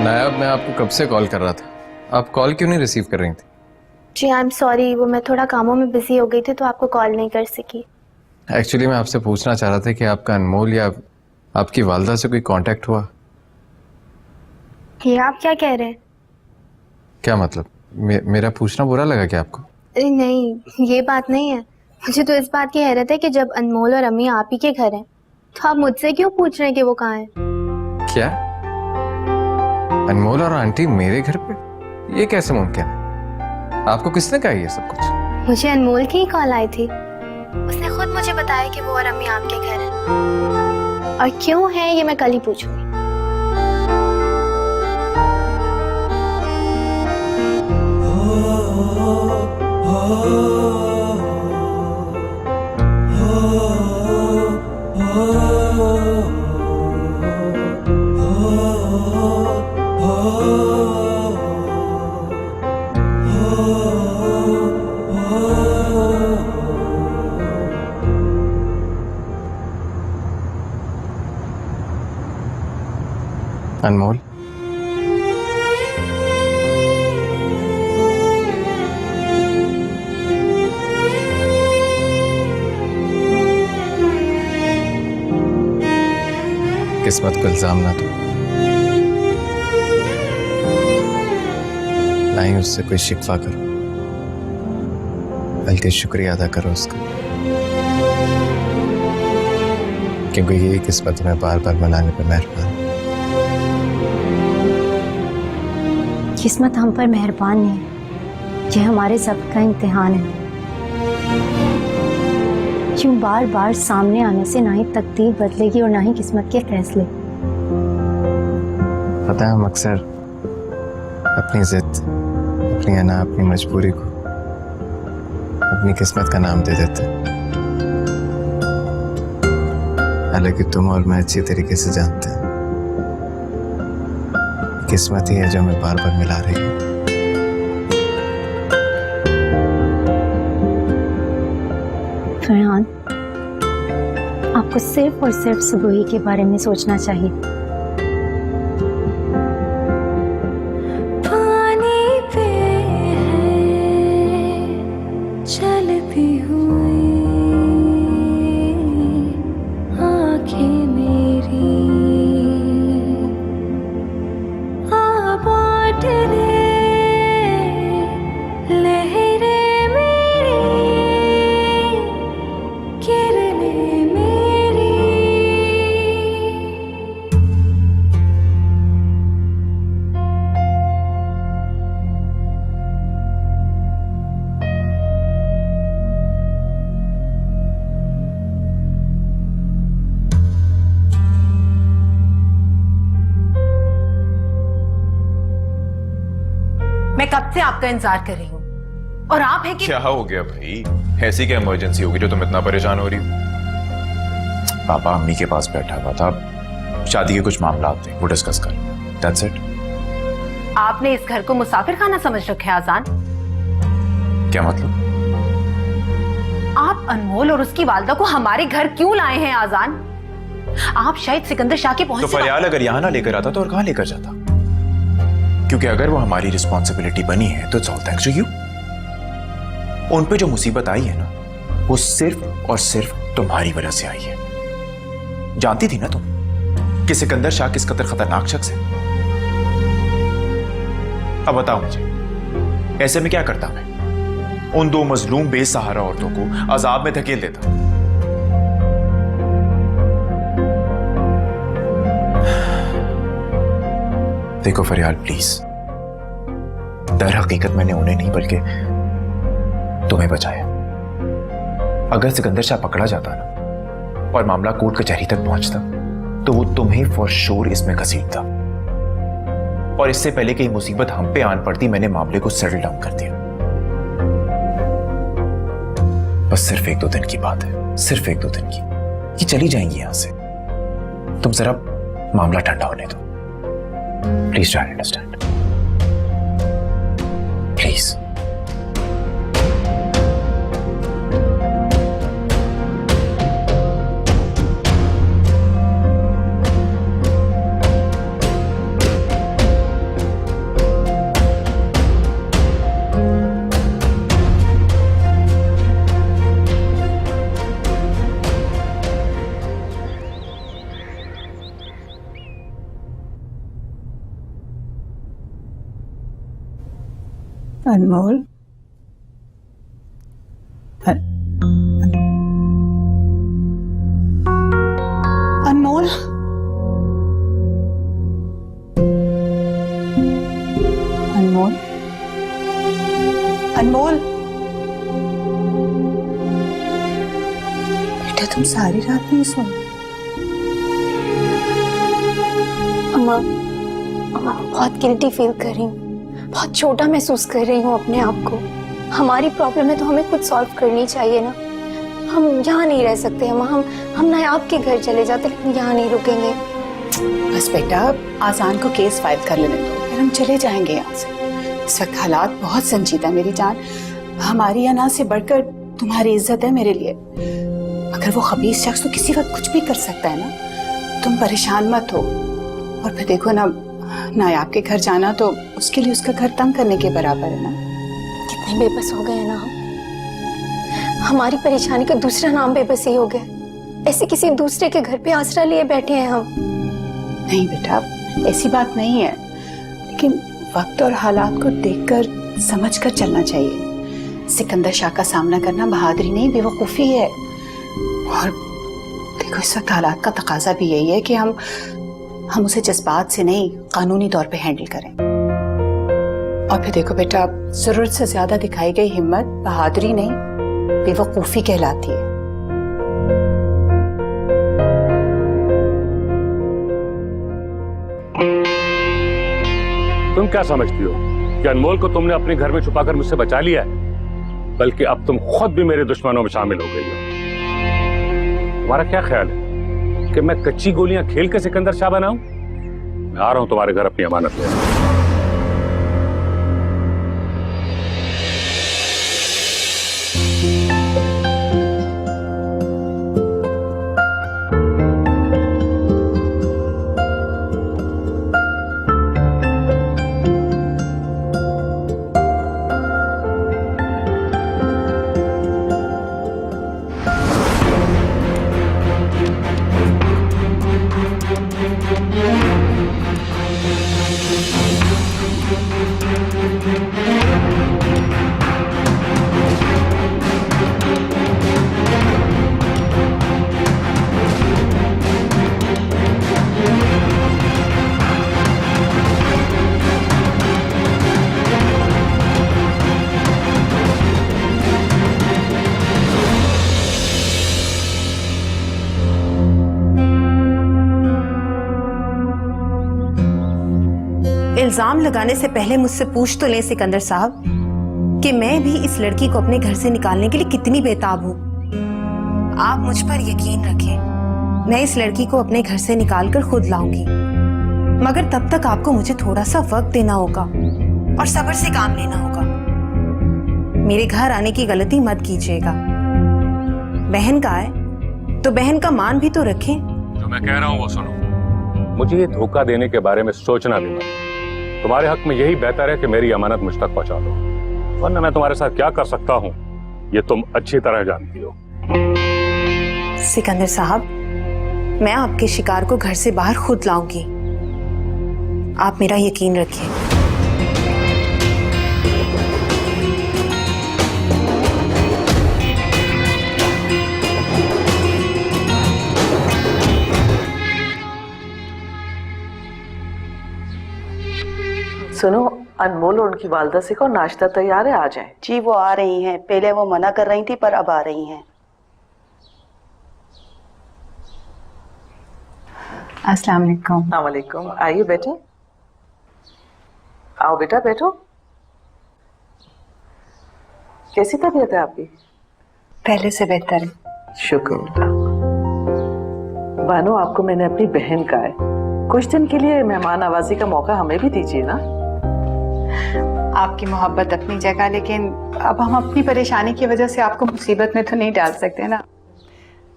मैं आपको कब से कॉल कर रहा था, आप कॉल क्यों नहीं रिसीव कर रही थी? जी आई एम सॉरी, वो मैं थोड़ा कामों में बिजी हो गई थी तो आपको कॉल नहीं कर सकी। एक्चुअली मैं आपसे पूछना चाह रहा था कि आपका अनमोल या आपकी वालदा से कोई कांटेक्ट हुआ? ये आप क्या कह रहे हैं? क्या मतलब? मेरा पूछना बुरा लगा क्या आपको? अरे नहीं, ये बात नहीं है। मुझे तो इस बात की हैरत है कि जब अनमोल और अम्मी आप ही के घर हैं तो आप मुझसे क्यों पूछ रहे हैं कि वो कहाँ हैं? क्या अनमोल और आंटी मेरे घर पे? ये कैसे मुमकिन है? आपको किसने कहा ये सब कुछ? मुझे अनमोल की ही कॉल आई थी। उसने खुद मुझे बताया कि वो और अम्मी आपके घर हैं। और क्यों है ये मैं कल ही पूछूंगी। अनमोल, किस्मत को इल्जाम ना दो, ना ही उससे कोई शिकवा करो, बल्कि शुक्रिया अदा करो उसका, क्योंकि यही किस्मत में बार बार मनाने पर मेहरबान है। किस्मत हम पर मेहरबान नहीं, ये हमारे सबका इम्तिहान है। क्यों बार बार सामने आने से ना ही तकदीर बदलेगी और ना ही किस्मत के फैसले। पता है हम अक्सर अपनी जिद, अपनी अना, अपनी मजबूरी को अपनी किस्मत का नाम दे देते हैं। हालांकि तुम और मैं अच्छी तरीके से जानते हैं किस्मत ही है जो हमें बार बार मिला रही है। फरहान, आपको सिर्फ और सिर्फ सुबह के बारे में सोचना चाहिए। पानी पे है चलती हुई आँखें मेरी, आबाद रे लहरें मेरी, किरणें मेरी। मैं कब से आपका इंतजार कर रही हूँ और आप है कि क्या हो गया भाई? ऐसी क्या इमरजेंसी होगी जो तुम इतना परेशान हो रही हो? पापा अम्मी के पास बैठा हुआ था, शादी के कुछ मामला आते हैं वो डिस्कस कर। That's it. आपने इस घर को मुसाफिर खाना समझ रखा है आजान। क्या मतलब? आप अनमोल और उसकी वालदा को हमारे घर क्यों लाए हैं आजान? आप शायद सिकंदर शाह के तो पहुंच फरियाल अगर यहाँ ना लेकर आता तो और कहाँ लेकर जाता? क्योंकि अगर वो हमारी रिस्पॉन्सिबिलिटी बनी है तो it's all thanks to you. उन पे जो मुसीबत आई है ना, वो सिर्फ और सिर्फ तुम्हारी वजह से आई है। जानती थी ना तुम कि सिकंदर शाह किस कदर खतरनाक शख्स है। अब बताओ मुझे, ऐसे में क्या करता मैं? उन दो मजलूम बेसहारा औरतों को अजाब में धकेल देता। देखो फरियाल प्लीज, दर हकीकत मैंने उन्हें नहीं बल्कि तुम्हें बचाया। अगर सिकंदर शाह पकड़ा जाता ना और मामला कोर्ट कचहरी तक पहुंचता तो वो तुम्हें फॉर श्योर इसमें घसीटता। और इससे पहले कि मुसीबत हम पे आन पड़ती, मैंने मामले को सेटल डाउन कर दिया। बस सिर्फ 1-2 दिन की बात है, सिर्फ 1-2 दिन की, कि चली जाएंगी यहां से। तुम जरा मामला ठंडा होने दो। Please try understand, please. Anmol, Anmol, Anmol, Anmol, बेटा तुम सारी रात नहीं सोई? अम्मा, बहुत गिल्टी फील कर रही हूँ, बहुत छोटा महसूस कर रही हूँ अपने आप को। हमारी प्रॉब्लम है तो हमें खुद सॉल्व करनी चाहिए ना। हम यहाँ नहीं रह सकते अम्मा, हम नायाब के घर चले जाते, लेकिन यहाँ नहीं रुकेंगे। बस बेटा, आजान को केस फाइल कर लेने दो, फिर हम चले जाएंगे यहाँ से। इस वक्त हालात बहुत संजीदा मेरी जान, हमारी अना से बढ़कर तुम्हारी इज्जत है मेरे लिए। अगर वो खबीस शख्स तो किसी वक्त कुछ भी कर सकता है ना। तुम परेशान मत हो। और फिर देखो ना, नायाब के घर जाना तो उसके लिए उसका घर तंग करने के बराबर है ना। कितने बेबस हो गए हैं ना हम। हमारी परेशानी का दूसरा नाम बेबसी हो गया। ऐसे किसी दूसरे के घर पे आसरा लिए बैठे हैं हम। नहीं बेटा, ऐसी बात नहीं है, लेकिन वक्त और हालात को देखकर समझकर चलना चाहिए। सिकंदर शाह का सामना करना बहादुरी नहीं, बेवकूफ़ी है। और देखो, इस वक्त हालात का तकाजा भी यही है कि हम उसे जज्बात से नहीं, कानूनी तौर पे हैंडल करें। और फिर देखो बेटा, जरूरत से ज्यादा दिखाई गई हिम्मत बहादुरी नहीं, बेवकूफ़ी कहलाती है। तुम क्या समझती हो कि अनमोल को तुमने अपने घर में छुपाकर मुझसे बचा लिया है? बल्कि अब तुम खुद भी मेरे दुश्मनों में शामिल हो गई हो। तुम्हारा क्या ख्याल है कि मैं कच्ची गोलियां खेल के सिकंदर शाह बनाऊं? मैं आ रहा हूं तुम्हारे घर अपनी अमानत लेने। इल्जाम लगाने से पहले मुझसे पूछ तो लें सिकंदर साहब कि मैं भी इस लड़की को अपने घर से निकालने के लिए कितनी बेताब हूं। आप मुझ पर यकीन रखें, मैं इस लड़की को अपने घर से निकालकर खुद लाऊंगी, मगर तब तक आपको मुझे थोड़ा सा वक्त देना होगा और सब्र से काम लेना होगा। मेरे घर आने की गलती मत कीजिएगा। बहन का है तो बहन का मान भी तो रखें। जो मैं कह रहा हूं वो सुनो। मुझे ये धोखा देने के बारे में सोचना भी मत। तुम्हारे हक में यही बेहतर है कि मेरी अमानत मुझ तक पहुंचा दो, वरना मैं तुम्हारे साथ क्या कर सकता हूं ये तुम अच्छी तरह जानती हो। सिकंदर साहब, मैं आपके शिकार को घर से बाहर खुद लाऊंगी, आप मेरा यकीन रखिए। सुनो, अनमोल और उनकी वालदा से कहो नाश्ता तैयार है, आ जाएं। जी वो आ रही हैं, पहले वो मना कर रही थी पर अब आ रही हैं। अस्सलाम वालेकुम। वालेकुम, आइए बेटे, आओ बेटा बैठो। कैसी तबीयत है आपकी? पहले से बेहतर है। शुक्र बेटा। बानो, आपको मैंने अपनी बहन का है, कुछ दिन के लिए मेहमान नवाजी का मौका हमें भी दीजिए ना। आपकी मोहब्बत अपनी जगह, लेकिन अब हम अपनी परेशानी की वजह से आपको मुसीबत में तो नहीं डाल सकते ना।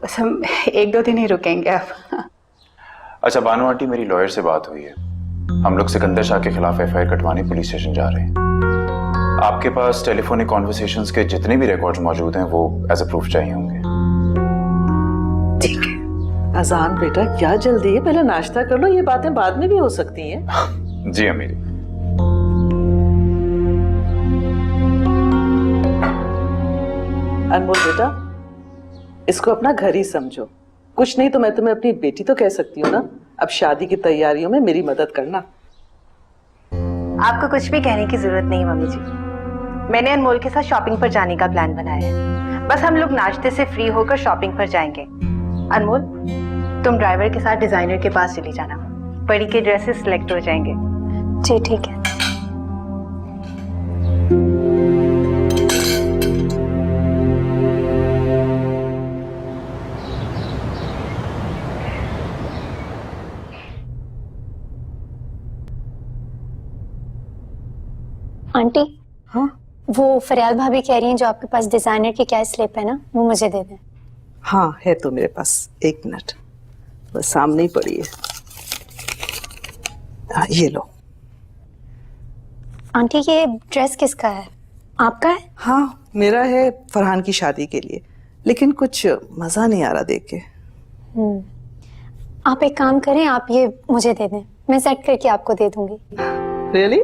बस हम 1-2 दिन ही रुकेंगे अब। अच्छा बानो आंटी, मेरी लॉयर से बात हुई है, हम लोग सिकंदर शाह के खिलाफ एफआईआर कटवाने पुलिस स्टेशन जा रहे हैं। आपके पास टेलीफोनिक कॉन्वर्सेशंस के जितने भी रिकॉर्ड्स मौजूद हैं वो एज अ प्रूफ चाहिए होंगे। ठीक है। अजान बेटा, क्या जल्दी है, पहले नाश्ता कर लो, ये बातें बाद में भी हो सकती हैं। जी अमीरी। अनमोल बेटा, इसको अपना घर ही समझो। कुछ नहीं तो मैं तुम्हें अपनी बेटी तो कह सकती हूँ ना। अब शादी की तैयारियों में मेरी मदद करना। आपको कुछ भी कहने की जरूरत नहीं मम्मी जी। मैंने अनमोल के साथ शॉपिंग पर जाने का प्लान बनाया है। बस हम लोग नाश्ते से फ्री होकर शॉपिंग पर जाएंगे। अनमोल, तुम ड्राइवर के साथ डिजाइनर के पास चली जाना। परी के ड्रेसेस सिलेक्ट हो जाएंगे। जी ठीक है। आंटी, हाँ वो फरियाद भाभी कह रही हैं जो आपके पास डिजाइनर की क्या स्लिप है ना, वो मुझे दे दें। हाँ है तो मेरे पास, एक मिनट, बस सामने ही पड़ी है। हाँ ये लो। आंटी ये ड्रेस किसका है, आपका है? हाँ मेरा है, फरहान की शादी के लिए, लेकिन कुछ मजा नहीं आ रहा देख के। आप एक काम करें, आप ये मुझे दे दें, मैं सेट करके आपको दे दूंगी। रियली?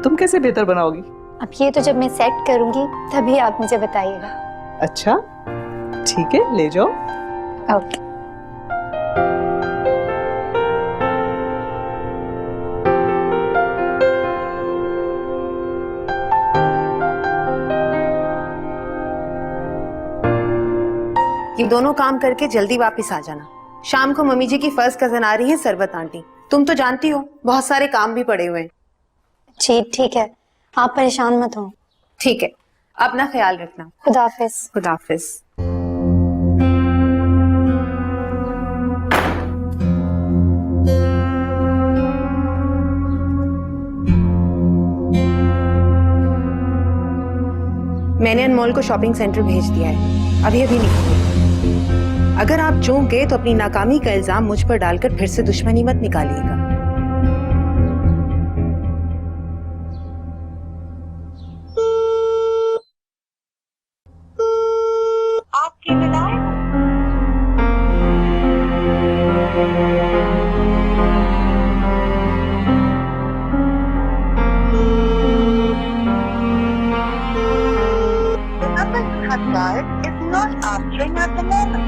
तुम कैसे बेहतर बनाओगी? अब ये तो जब मैं सेट करूंगी तभी आप मुझे बताइएगा। अच्छा ठीक है, ले जाओ। ओके। ये दोनों काम करके जल्दी वापस आ जाना। शाम को मम्मी जी की फर्स्ट कजन आ रही है, सरबत आंटी। तुम तो जानती हो बहुत सारे काम भी पड़े हुए हैं। जी ठीक है, आप परेशान मत हो। ठीक है, अपना ख्याल रखना। खुदा हाफिज। खुदा हाफिज। मैंने अनमोल को शॉपिंग सेंटर भेज दिया है, अभी निकलो। अगर आप चूक गए तो अपनी नाकामी का इल्जाम मुझ पर डालकर फिर से दुश्मनी मत निकालिएगा। आपकी विदाई। The number you have dialed is not answering at the moment.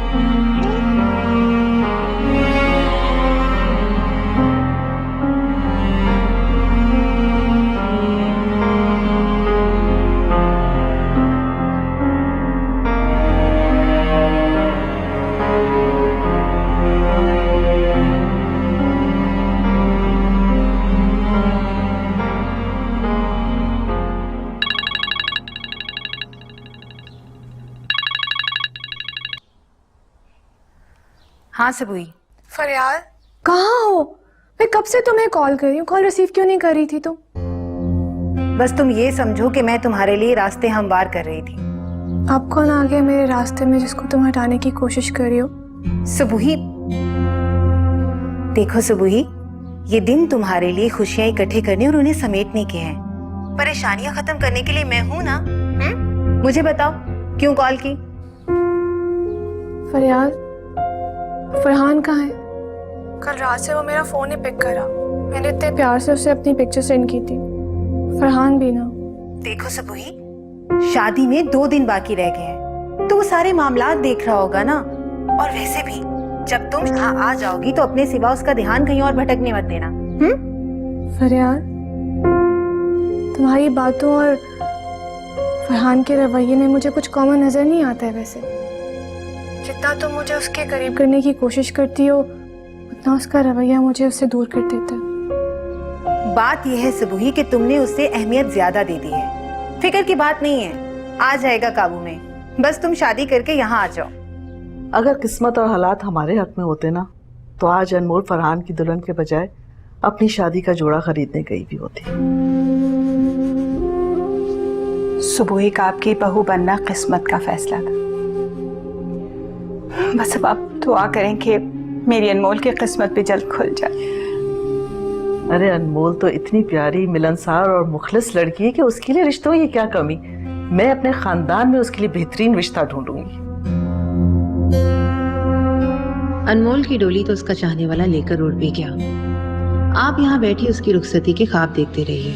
हाँ सबूई। फरियाद, कहाँ हो? मैं कब से तुम्हें कॉल कर रही हूँ, कॉल रिसीव क्यों नहीं कर रही थी तुम? बस तुम ये समझो कि मैं तुम्हारे लिए रास्ते हमवार कर रही थी। अब कौन आ गया मेरे रास्ते में जिसको तुम हटाने की कोशिश कर रही हो? सुबुही, देखो सुबुही, ये दिन तुम्हारे लिए खुशियां इकट्ठे करने और उन्हें समेटने के हैं। परेशानियां खत्म करने के लिए मैं हूं ना। मुझे बताओ क्यों कॉल की? फरियाद, फरहान कहाँ है? कल रात से वो मेरा फोन ही पिक करा। मैंने इतने प्यार से उसे अपनी पिक्चर सेंड की थी। फरहान भी ना। देखो सबुही, शादी में 2 दिन बाकी रह गए हैं, तो वो सारे मामलात देख रहा होगा ना। और वैसे भी जब तुम यहाँ आ जाओगी तो अपने सिवा उसका ध्यान कहीं और भटकने मत देना। फरियाद, तुम्हारी बातों और फरहान के रवैये में मुझे कुछ कॉमन नजर नहीं आता है। वैसे जितना तुम मुझे उसके करीब करने की कोशिश करती हो, उतना उसका रवैया मुझे उससे दूर कर देता है। बात यह है सुबुही कि तुमने उससे अहमियत ज्यादा दे दी है। फिक्र की बात नहीं है, आ जाएगा काबू में। बस तुम शादी करके यहाँ आ जाओ। अगर किस्मत और हालात हमारे हक में होते ना, तो आज अनमोल फरहान की दुल्हन के बजाय अपनी शादी का जोड़ा खरीदने गई भी होती। सुबह का आपकी बहू बनना किस्मत का फैसला था। बस अब आप दुआ करें कि मेरी अनमोल की किस्मत भी जल्द खुल जाए। अरे अनमोल तो इतनी प्यारी, मिलनसार और मुखलिस लड़की है कि उसके लिए रिश्तों की क्या कमी। मैं अपने खानदान में उसके लिए बेहतरीन रिश्ता ढूंढूंगी। अनमोल की डोली तो उसका चाहने वाला लेकर उड़ भी गया। आप यहाँ बैठी उसकी रुखसती के ख्वाब देखते रहिए।